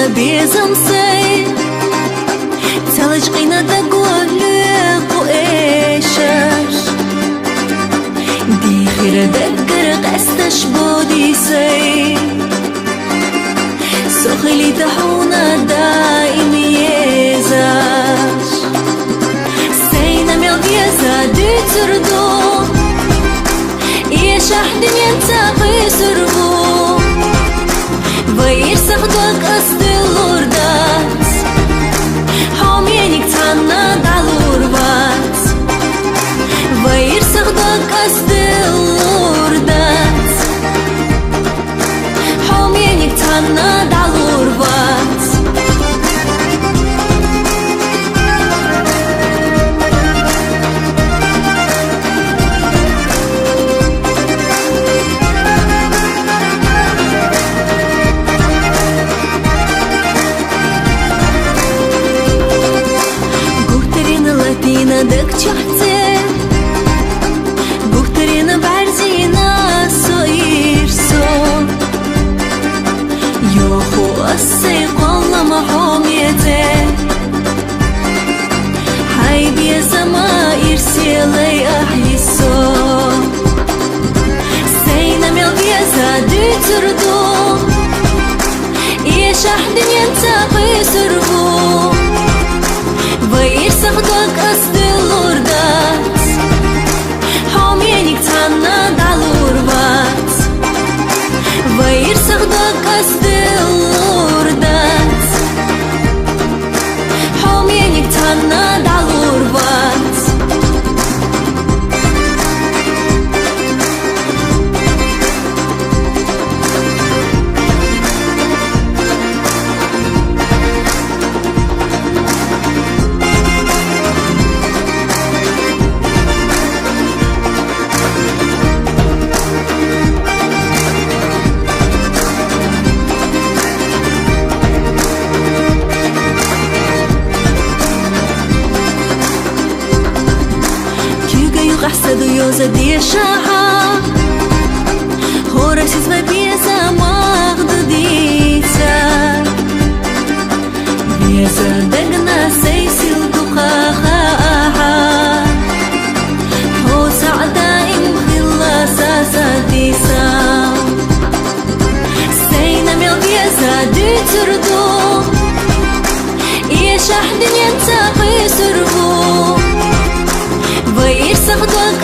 بيزم سي تلج قينا دقول قويشش دي خير دقر قستش بودي سي سخلي تحونا دائم يزاش سينا ميل يزا دي تردو يشح دنيا تاقي سربو Vayir saqdak astilur dat Homienik tanna dalur bat Vayir saqdak astilur dat Homienik tanna dalur bat دك تحتي بوكترين بعرزينا صغير صوت يوخو السيق والله ما حوميتي حيبي يا سما يرسلي أحيي الصوت سينا ميل بيزا دي تردو يشح دنيا تاقي سربو Vayir saqdak astilur dat Homienik tanna dalur bat Vayir saqdak astilur dat Homienik tanna dalur bat قحسد يوزا دي شاها هورك سيزما بيزا مغض ديتا بيزا دقنا سيسيل دقاها هو سعدائم خلاسا ساديسا سينا ميل بيزا دي تردو يشح دنيا تاقي سربو Vayir saqdak